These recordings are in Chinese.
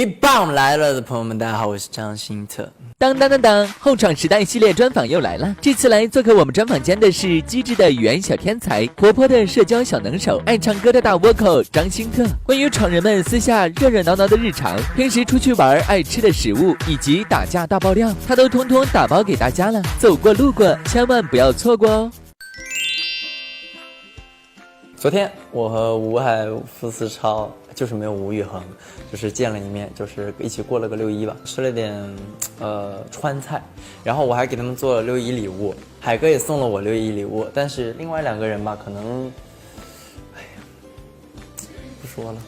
Big Bang 来了的朋友们，大家好，我是张新特。当当当当，后创时代系列专访又来了。这次来做客我们专访间的是机智的语言小天才，活泼的社交小能手，爱唱歌的大倭寇张新特。关于闯人们私下热热闹闹的日常，平时出去玩爱吃的食物，以及打架大爆料，他都通通打包给大家了。走过路过，千万不要错过哦。昨天我和吴海、付思超，就是没有吴宇恒，就是见了一面，就是一起过了个6·1吧，吃了点川菜，然后我还给他们做了6·1礼物，海哥也送了我6·1礼物，但是另外2个人吧，可能，哎呀，不说了，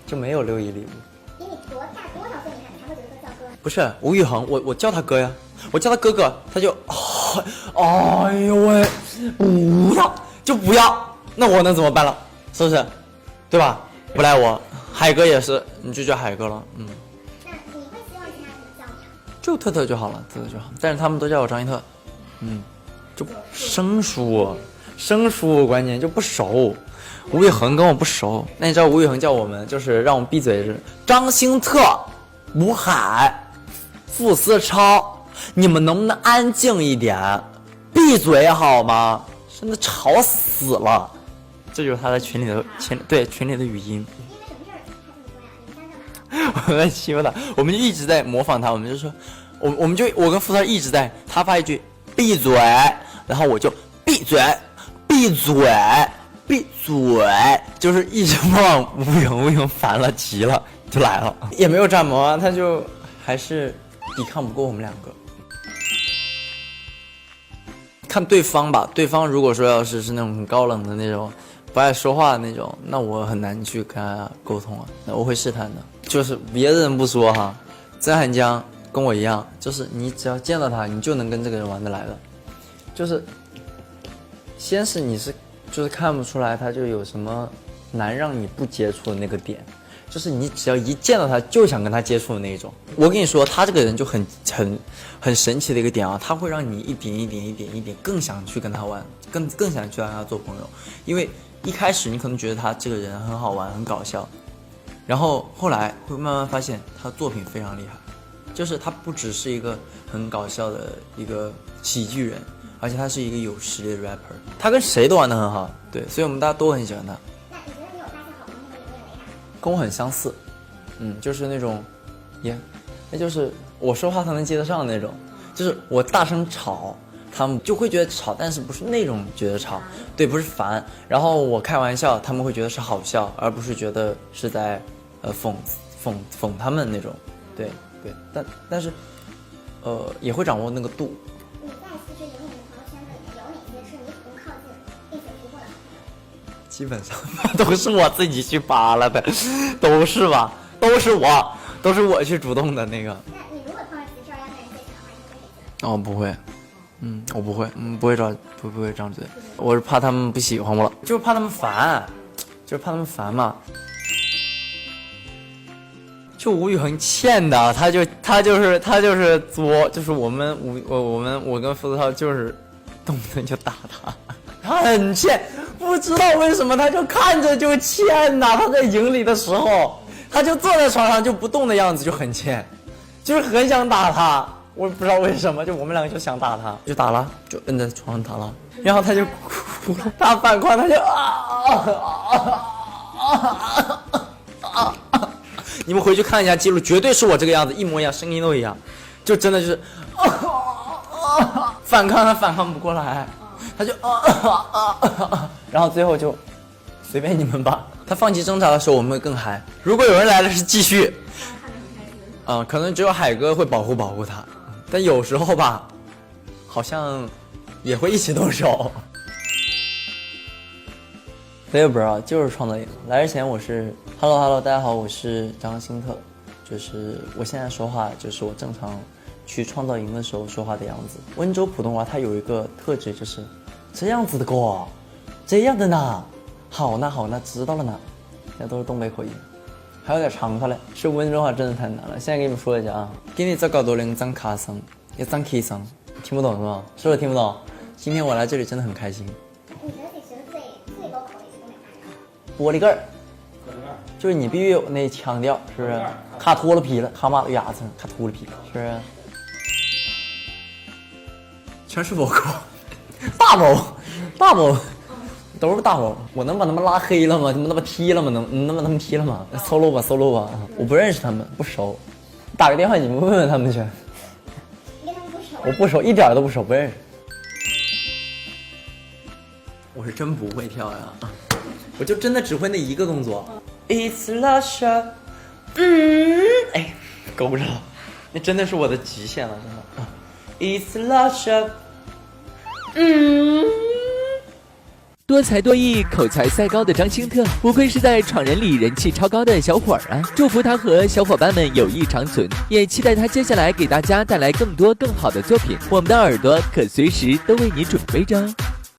就没有6·1礼物。比你多大多少岁？你才会觉得叫哥？不是吴宇恒，我叫他哥呀，我叫他哥哥，他就，哎呦喂，不要就不要。那我能怎么办了？是不是？对吧？不赖我，海哥也是，你就叫海哥了。那你会希望其他人怎么叫你啊？就特特就好了，特特就好。但是他们都叫我张一特，就生疏，关键就不熟。吴宇恒跟我不熟，那你知道吴宇恒叫我们就是让我们闭嘴是张新特、吴海、付思超，你们能不能安静一点？闭嘴好吗？真的吵死了。这就是他在群里的语音。我在欺负他，我们就一直在模仿他，我们就说，我跟付超一直在，他发一句闭嘴，然后我就闭嘴，就是一直模仿吴宇恒烦了急了就来了，也没有战谋啊，他就还是抵抗不过我们2个。看对方吧，对方如果说要是那种很高冷的那种，不爱说话的那种，那我很难去跟他沟通啊，那我会试探的。就是别的人不说哈，曾汉江跟我一样，就是你只要见到他，你就能跟这个人玩得来的。就是先是你是就是看不出来他就有什么难让你不接触的那个点，就是你只要一见到他就想跟他接触的那一种。我跟你说，他这个人就很神奇的一个点啊，他会让你一点更想去跟他玩，更想去跟他做朋友。因为一开始你可能觉得他这个人很好玩很搞笑，然后后来会慢慢发现他作品非常厉害，就是他不只是一个很搞笑的一个喜剧人，而且他是一个有实力的 rapper， 他跟谁都玩得很好，对，所以我们大家都很喜欢他。那你觉得你有发现好朋友的一个雷达？跟我很相似，就是那种，那就是我说话他能接得上那种，就是我大声吵，他们就会觉得吵，但是不是那种觉得吵，对，不是烦。然后我开玩笑，他们会觉得是好笑，而不是觉得是在讽他们那种，对，但是也会掌握那个度。你在其实有你的朋友圈子里面有哪些是你主动靠近并且突破的好朋友？基本上都是我自己去扒拉的，都是吧？都是我去主动的那个。那你如果碰到急事儿要跟人借钱的话，你会给钱吗？哦，不会，我不会，不会张嘴，我是怕他们不喜欢我了，就是怕他们烦，嘛。就吴宇恒欠的，他就是作，就是我跟付思超就是动不动就打他，他很欠，不知道为什么他就看着就欠呐，他在营里的时候，他就坐在床上就不动的样子就很欠，就是很想打他。我不知道为什么，就我们2个就想打他，就打了，就摁在床上打了，然后他就哭了，他反抗，他就你们回去看一下记录，绝对是我这个样子，一模一样，声音都一样，就真的就是反抗，他反抗不过来，他就然后最后就随便你们吧。他放弃挣扎的时候，我们会更嗨。如果有人来了，是继续。可能只有海哥会保护他，但有时候吧，好像也会一起动手。我也不知道，就是创造营。来之前我是 Hello， 大家好，我是张新特，就是我现在说话就是我正常去创造营的时候说话的样子。温州普通话它有一个特质，就是这样子的哥，这样的呢，好呢，知道了呢，现在都是东北口音。还有点长出来，是温州话真的太难了。现在给你们说一下啊，给你找搞多两张卡声，一张 K 声，听不懂是吗？是不是听不懂？今天我来这里真的很开心。你觉得自己学的最 local 的一句东北话是啥？玻璃盖儿，就是你必须有那腔调，是不是？卡秃了皮了，卡马路牙子，卡秃了皮了，是不是？全是包狗，大包，都是大包。我能把他们拉黑了吗？能把他们踢了吗？能把他们踢了吗？solo 吧，我不认识他们，不熟。打个电话你们问问他们去。你跟他们不熟？我不熟，一点都不熟，不认识。我是真不会跳呀，我就真的只会那一个动作。It's Lasha， 哎，够不着，那真的是我的极限了，真的。It's Lasha， 多才多艺、口才赛高的张星特，不愧是在闯人里人气超高的小伙儿啊！祝福他和小伙伴们友谊长存，也期待他接下来给大家带来更多更好的作品。我们的耳朵可随时都为你准备着。